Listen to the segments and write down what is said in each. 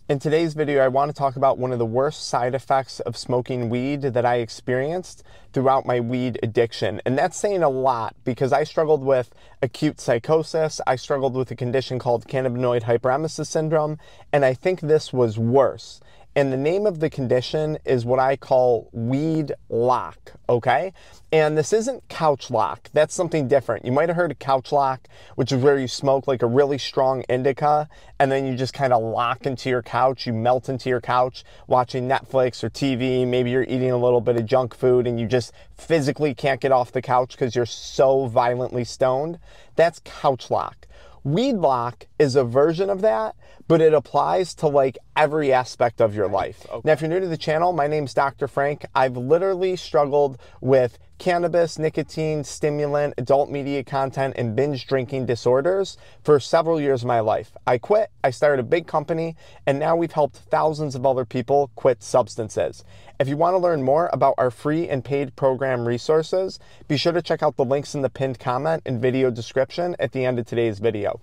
In today's video, I want to talk about one of the worst side effects of smoking weed that I experienced throughout my weed addiction. And that's saying a lot because I struggled with acute psychosis. I struggled with a condition called Cannabinoid Hyperemesis Syndrome, and I think this was worse. And the name of the condition is what I call weed lock, okay? And this isn't couch lock. That's something different. You might have heard of couch lock, which is where you smoke like a really strong indica, and then you just kind of lock into your couch. You melt into your couch watching Netflix or TV. Maybe you're eating a little bit of junk food and you just physically can't get off the couch because you're so violently stoned. That's couch lock. Weed lock is a version of that, but it applies to like every aspect of your life. Okay. Now, if you're new to the channel, my name's Dr. Frank. I've literally struggled with cannabis, nicotine, stimulant, adult media content, and binge drinking disorders for several years of my life. I quit, I started a big company, and now we've helped thousands of other people quit substances. If you want to learn more about our free and paid program resources, be sure to check out the links in the pinned comment and video description at the end of today's video.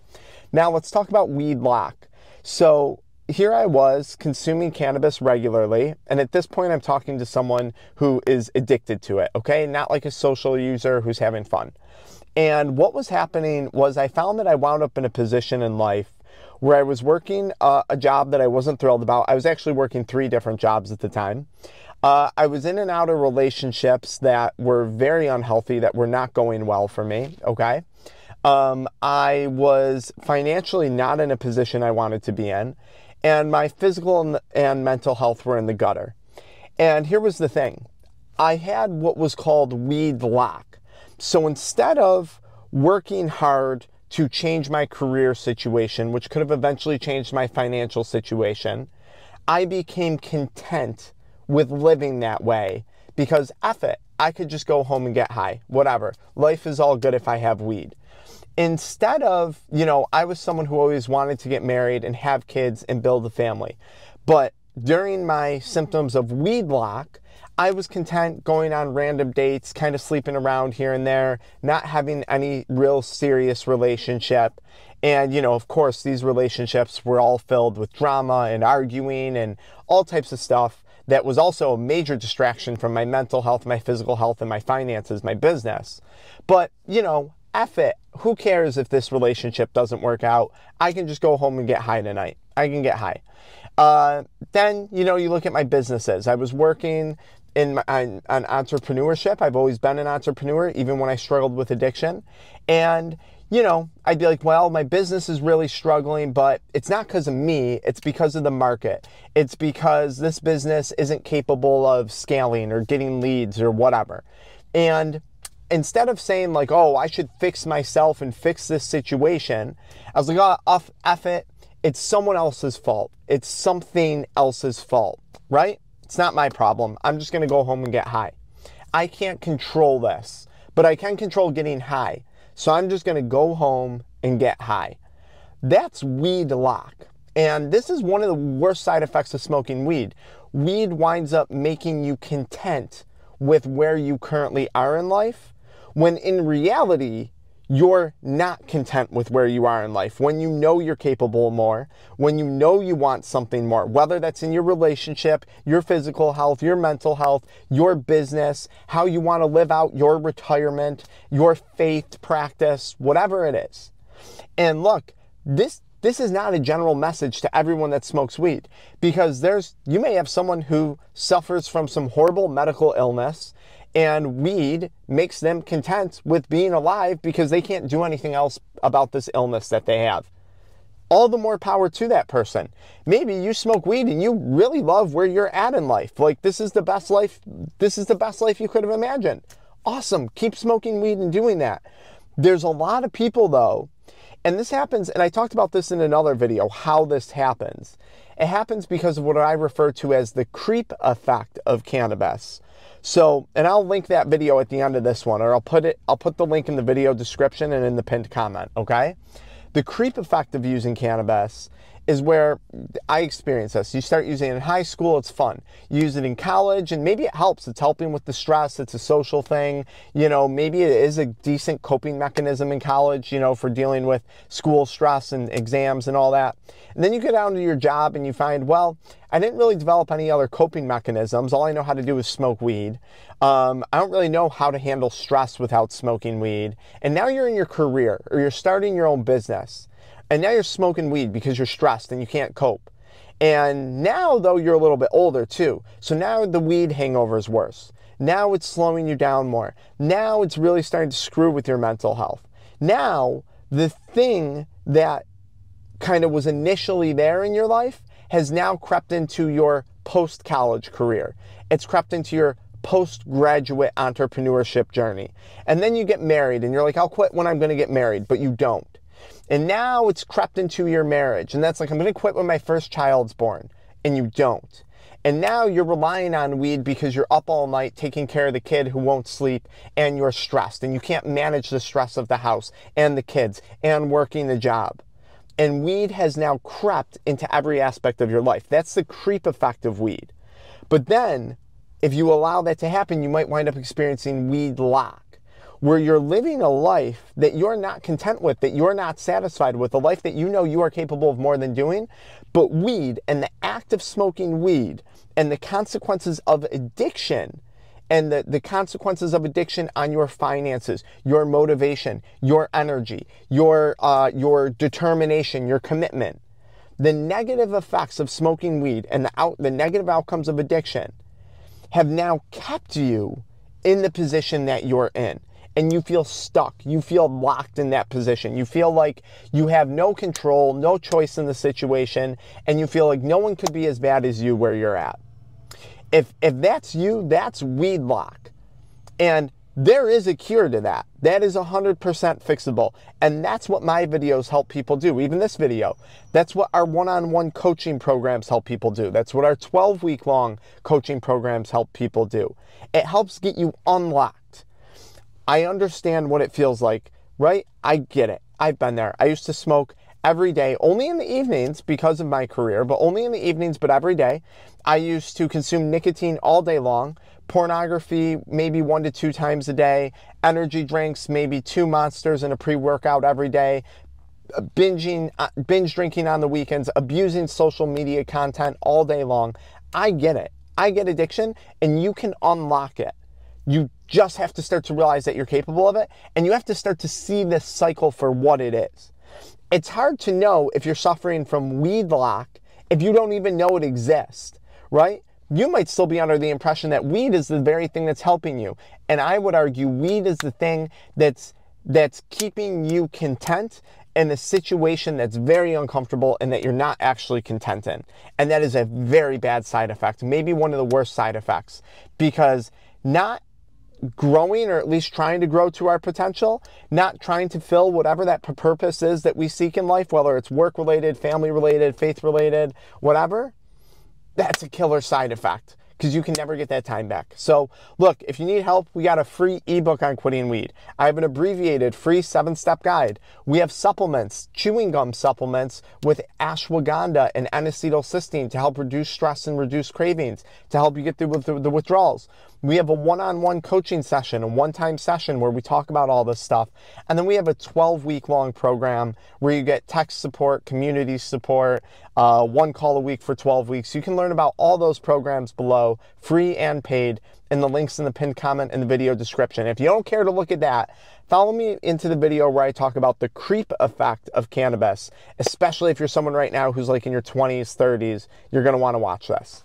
Now let's talk about weed lock. So here I was consuming cannabis regularly, and at this point I'm talking to someone who is addicted to it, okay? Not like a social user who's having fun. And what was happening was I found that I wound up in a position in life where I was working a job that I wasn't thrilled about. I was actually working 3 different jobs at the time. I was in and out of relationships that were very unhealthy, that were not going well for me, okay? I was financially not in a position I wanted to be in, and my physical and mental health were in the gutter. And here was the thing. I had what was called weed lock. So instead of working hard to change my career situation, which could have eventually changed my financial situation, I became content with living that way because F it, I could just go home and get high, whatever. Life is all good if I have weed. Instead of, I was someone who always wanted to get married and have kids and build a family. But during my symptoms of weed lock, I was content going on random dates, kind of sleeping around here and there, not having any real serious relationship. And, of course, these relationships were all filled with drama and arguing and all types of stuff that was also a major distraction from my mental health, my physical health, and my finances, my business. But, F it. Who cares if this relationship doesn't work out? I can just go home and get high tonight. I can get high. Then, you look at my businesses. I was working on entrepreneurship. I've always been an entrepreneur, even when I struggled with addiction. And, I'd be like, well, my business is really struggling, but it's not because of me. It's because of the market. It's because this business isn't capable of scaling or getting leads or whatever. And instead of saying like, oh, I should fix myself and fix this situation, I was like, oh, F it. It's someone else's fault. It's something else's fault, right? It's not my problem. I'm just going to go home and get high. I can't control this, but I can control getting high. So I'm just going to go home and get high. That's weed lock. And this is one of the worst side effects of smoking weed. Weed winds up making you content with where you currently are in life, when in reality, you're not content with where you are in life. When you know you're capable of more, when you know you want something more, whether that's in your relationship, your physical health, your mental health, your business, how you want to live out your retirement, your faith practice, whatever it is. And look, this is not a general message to everyone that smokes weed, because you may have someone who suffers from some horrible medical illness, and weed makes them content with being alive because they can't do anything else about this illness that they have. All the more power to that person. Maybe you smoke weed and you really love where you're at in life. Like, this is the best life. This is the best life you could have imagined. Awesome. Keep smoking weed and doing that. There's a lot of people though, and this happens, and I talked about this in another video, how this happens. It happens because of what I refer to as the creep effect of cannabis. So, and I'll link that video at the end of this one, or I'll put the link in the video description and in the pinned comment, okay? The creep effect of using cannabis is where I experience this. You start using it in high school, it's fun. You use it in college, and maybe it helps. It's helping with the stress. It's a social thing. You know, maybe it is a decent coping mechanism in college, you know, for dealing with school stress and exams and all that. And then you get down to your job and you find, well, I didn't really develop any other coping mechanisms. All I know how to do is smoke weed. I don't really know how to handle stress without smoking weed. And now you're in your career, or you're starting your own business. And now you're smoking weed because you're stressed and you can't cope. And now, though, you're a little bit older too. So now the weed hangover is worse. Now it's slowing you down more. Now it's really starting to screw with your mental health. Now, the thing that kind of was initially there in your life has now crept into your post-college career. It's crept into your postgraduate entrepreneurship journey. And then you get married and you're like, I'll quit when I'm going to get married, but you don't. And now it's crept into your marriage. And that's like, I'm going to quit when my first child's born. And you don't. And now you're relying on weed because you're up all night taking care of the kid who won't sleep, and you're stressed and you can't manage the stress of the house and the kids and working the job. And weed has now crept into every aspect of your life. That's the creep effect of weed. But then, if you allow that to happen, you might wind up experiencing weed lock, where you're living a life that you're not content with, that you're not satisfied with, a life that you know you are capable of more than doing. But weed and the act of smoking weed and the consequences of addiction and the consequences of addiction on your finances, your motivation, your energy, your determination, your commitment, the negative effects of smoking weed and the negative outcomes of addiction have now kept you in the position that you're in. And you feel stuck. You feel locked in that position. You feel like you have no control, no choice in the situation, and you feel like no one could be as bad as you where you're at. If that's you, that's weed lock. And there is a cure to that. That is 100% fixable. And that's what my videos help people do. Even this video. That's what our one-on-one coaching programs help people do. That's what our 12-week-long coaching programs help people do. It helps get you unlocked. I understand what it feels like, right? I get it. I've been there. I used to smoke every day, only in the evenings because of my career, but only in the evenings, but every day. I used to consume nicotine all day long, pornography maybe 1 to 2 times a day, energy drinks, maybe 2 Monsters and a pre-workout every day, binge drinking on the weekends, abusing social media content all day long. I get it. I get addiction, and you can unlock it. You just have to start to realize that you're capable of it, and you have to start to see this cycle for what it is. It's hard to know if you're suffering from weed lock if you don't even know it exists, right? You might still be under the impression that weed is the very thing that's helping you. And I would argue weed is the thing that's keeping you content in a situation that's very uncomfortable and that you're not actually content in. And that is a very bad side effect, maybe one of the worst side effects, because not growing, or at least trying to grow to our potential, not trying to fill whatever that purpose is that we seek in life, whether it's work-related, family-related, faith-related, whatever, that's a killer side effect, because you can never get that time back. So look, if you need help, we got a free ebook on quitting weed. I have an abbreviated free 7-step guide. We have supplements, chewing gum supplements with ashwagandha and N-acetylcysteine to help reduce stress and reduce cravings, to help you get through with the withdrawals. We have a one-on-one coaching session, a one-time session where we talk about all this stuff. And then we have a 12-week-long program where you get tech support, community support, 1 call a week for 12 weeks. You can learn about all those programs below, free and paid, in the links in the pinned comment in the video description. If you don't care to look at that, follow me into the video where I talk about the creep effect of cannabis, especially if you're someone right now who's like in your 20s, 30s. You're going to want to watch this.